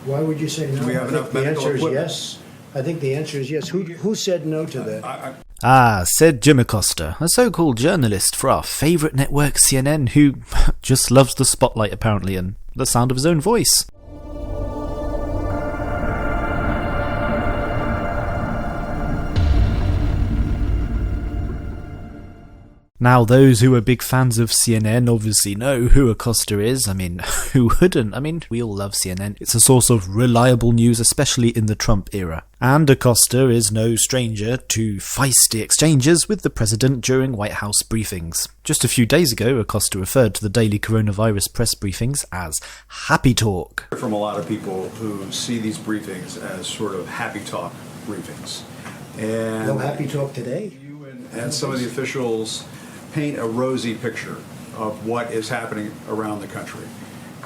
Why would you say no? Do we have enough medical equipment? equipment? Yes. I think the answer is yes. Who said no to that? Said Jim Acosta, a so-called journalist for our favourite network CNN, who just loves the spotlight apparently and the sound of his own voice. Now, those who are big fans of CNN obviously know who Acosta is. I mean, who wouldn't? I mean, we all love CNN. It's a source of reliable news, especially in the Trump era. And Acosta is no stranger to feisty exchanges with the president during White House briefings. Just a few days ago, Acosta referred to the daily coronavirus press briefings as happy talk. From a lot of people who see these briefings as sort of happy talk briefings. And No happy talk today? You and some of the officials paint a rosy picture of what is happening around the country.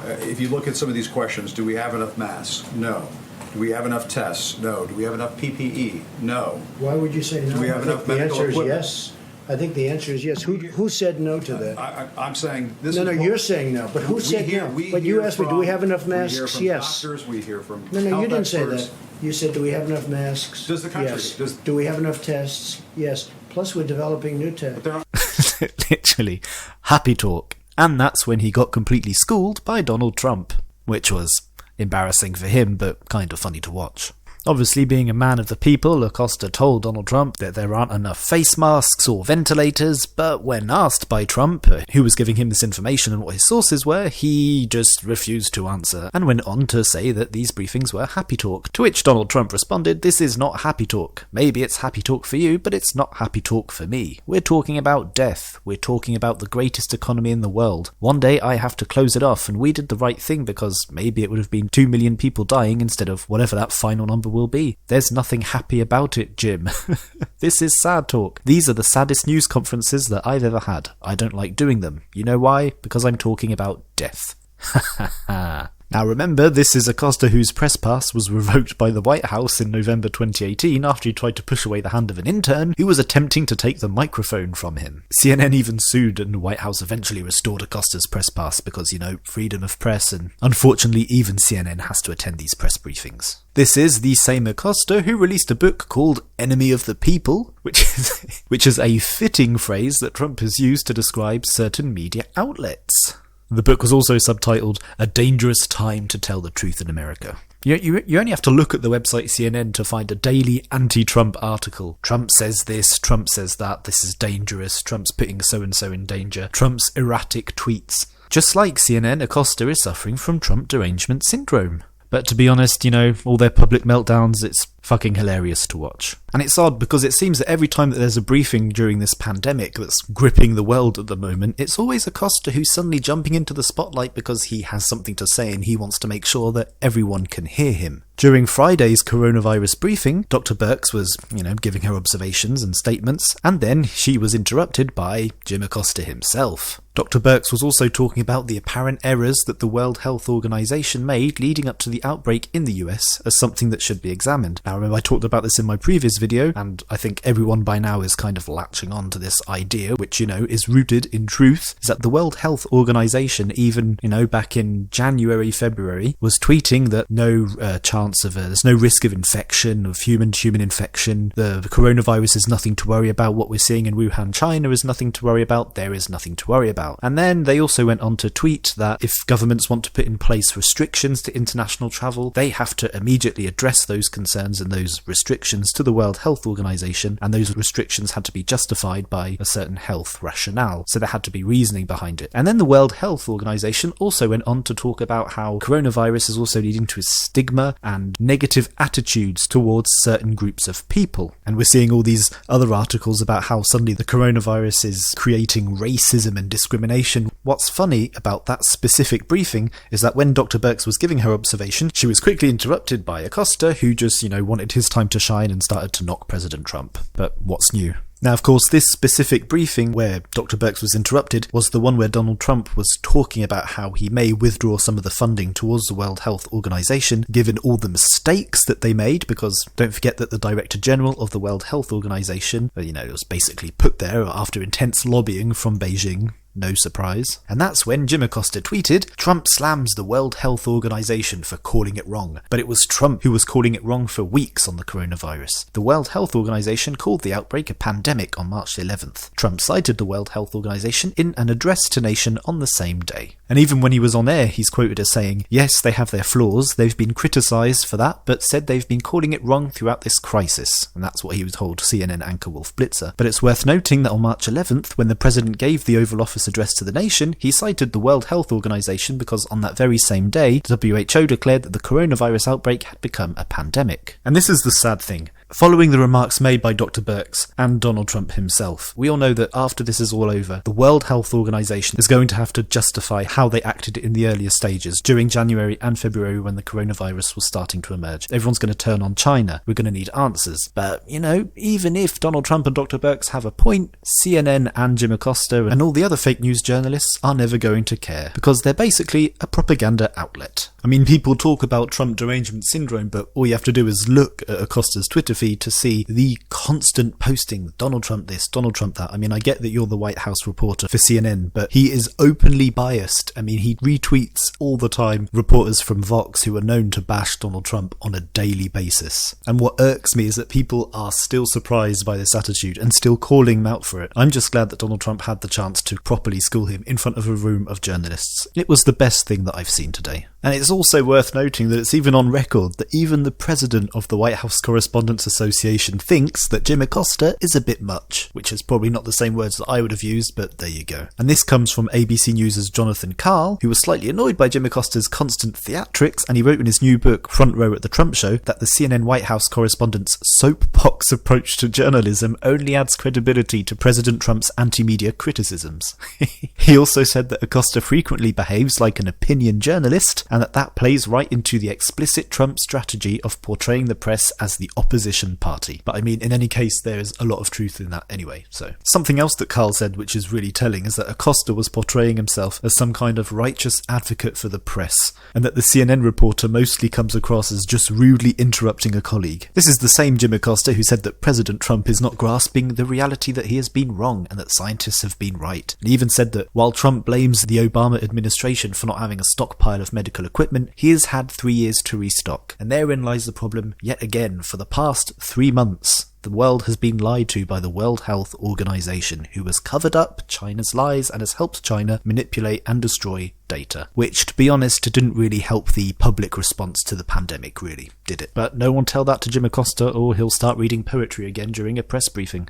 If you look at some of these questions, do we have enough masks? No. Do we have enough tests? No. Do we have enough PPE? No. Why would you say no? Do we have enough medical The answer equipment? is yes. I think the answer is yes. Who said no to that? I'm saying this No, is... you're saying no. But who said no? But you asked me, do we have enough masks? We hear from Yes. doctors, we hear from No, you health didn't say experts. that. You said, do we have enough masks? Does the country- Yes. does- Do we have enough tests? Yes. Plus, we're developing new tests. Literally, happy talk. And that's when he got completely schooled by Donald Trump, which was embarrassing for him, but kind of funny to watch. Obviously, being a man of the people, Acosta told Donald Trump that there aren't enough face masks or ventilators, but when asked by Trump who was giving him this information and what his sources were, he just refused to answer and went on to say that these briefings were happy talk, to which Donald Trump responded, "This is not happy talk. Maybe it's happy talk for you, but it's not happy talk for me. We're talking about death. We're talking about the greatest economy in the world. One day I have to close it off, and we did the right thing because maybe it would have been 2 million people dying instead of whatever that final number will be. There's nothing happy about it, Jim. This is sad talk. These are the saddest news conferences that I've ever had. I don't like doing them. You know why? Because I'm talking about death." Now remember, this is Acosta whose press pass was revoked by the White House in November 2018 after he tried to push away the hand of an intern who was attempting to take the microphone from him. CNN even sued, and the White House eventually restored Acosta's press pass because, you know, freedom of press, and unfortunately even CNN has to attend these press briefings. This is the same Acosta who released a book called Enemy of the People, which is a fitting phrase that Trump has used to describe certain media outlets. The book was also subtitled A Dangerous Time to Tell the Truth in America. You only have to look at the website CNN to find a daily anti-Trump article. Trump says this, Trump says that, this is dangerous, Trump's putting so-and-so in danger, Trump's erratic tweets. Just like CNN, Acosta is suffering from Trump derangement syndrome. But to be honest, you know, all their public meltdowns, it's fucking hilarious to watch. And it's odd because it seems that every time that there's a briefing during this pandemic that's gripping the world at the moment, it's always Acosta who's suddenly jumping into the spotlight because he has something to say and he wants to make sure that everyone can hear him. During Friday's coronavirus briefing, Dr. Birx was, giving her observations and statements, and then she was interrupted by Jim Acosta himself. Dr. Birx was also talking about the apparent errors that the World Health Organization made leading up to the outbreak in the US as something that should be examined. Now remember, I talked about this in my previous video, and I think everyone by now is kind of latching on to this idea, which, is rooted in truth, is that the World Health Organization, even, back in January, February, was tweeting that no chance of, there's no risk of infection, of human-to-human infection, the coronavirus is nothing to worry about, what we're seeing in Wuhan, China is nothing to worry about, there is nothing to worry about. And then they also went on to tweet that if governments want to put in place restrictions to international travel, they have to immediately address those concerns and those restrictions to the World Health Organization, and those restrictions had to be justified by a certain health rationale, so there had to be reasoning behind it. And then the World Health Organization also went on to talk about how coronavirus is also leading to a stigma and negative attitudes towards certain groups of people. And we're seeing all these other articles about how suddenly the coronavirus is creating racism and discrimination. What's funny about that specific briefing is that when Dr. Birx was giving her observation, she was quickly interrupted by Acosta, who just, wanted his time to shine and started to knock President Trump. But what's new? Now, of course, this specific briefing where Dr. Birx was interrupted was the one where Donald Trump was talking about how he may withdraw some of the funding towards the World Health Organization, given all the mistakes that they made, because don't forget that the Director General of the World Health Organization, it was basically put there after intense lobbying from Beijing. No surprise. And that's when Jim Acosta tweeted, "Trump slams the World Health Organization for calling it wrong. But it was Trump who was calling it wrong for weeks on the coronavirus. The World Health Organization called the outbreak a pandemic on March 11th. Trump cited the World Health Organization in an address to nation on the same day." And even when he was on air, he's quoted as saying, "Yes, they have their flaws, they've been criticised for that, but said they've been calling it wrong throughout this crisis." And that's what he told CNN anchor Wolf Blitzer. But it's worth noting that on March 11th, when the president gave the Oval Office address to the nation, he cited the World Health Organization because on that very same day, the WHO declared that the coronavirus outbreak had become a pandemic. And this is the sad thing. Following the remarks made by Dr. Birx and Donald Trump himself, we all know that after this is all over, the World Health Organization is going to have to justify how they acted in the earlier stages during January and February when the coronavirus was starting to emerge. Everyone's going to turn on China. We're going to need answers. But, even if Donald Trump and Dr. Birx have a point, CNN and Jim Acosta and all the other fake news journalists are never going to care because they're basically a propaganda outlet. I mean, people talk about Trump derangement syndrome, but all you have to do is look at Acosta's Twitter feed to see the constant posting, Donald Trump this, Donald Trump that. I mean, I get that you're the White House reporter for CNN, but he is openly biased. I mean, he retweets all the time reporters from Vox who are known to bash Donald Trump on a daily basis. And what irks me is that people are still surprised by this attitude and still calling him out for it. I'm just glad that Donald Trump had the chance to properly school him in front of a room of journalists. It was the best thing that I've seen today. And it's also worth noting that it's even on record that even the president of the White House Correspondents Association thinks that Jim Acosta is a bit much, which is probably not the same words that I would have used, but there you go. And this comes from ABC News' Jonathan Karl, who was slightly annoyed by Jim Acosta's constant theatrics, and he wrote in his new book, Front Row at the Trump Show, that the CNN White House correspondent's soapbox approach to journalism only adds credibility to President Trump's anti-media criticisms. He also said that Acosta frequently behaves like an opinion journalist, and that plays right into the explicit Trump strategy of portraying the press as the opposition party. But I mean, in any case, there is a lot of truth in that anyway. So something else that Karl said, which is really telling, is that Acosta was portraying himself as some kind of righteous advocate for the press, and that the CNN reporter mostly comes across as just rudely interrupting a colleague. This is the same Jim Acosta who said that President Trump is not grasping the reality that he has been wrong and that scientists have been right. And he even said that while Trump blames the Obama administration for not having a stockpile of medical equipment, he has had 3 years to restock. And therein lies the problem yet again. For the past 3 months, the world has been lied to by the World Health Organization, who has covered up China's lies and has helped China manipulate and destroy data, which, to be honest, didn't really help the public response to the pandemic, really, did it? But no one tell that to Jim Acosta or he'll start reading poetry again during a press briefing.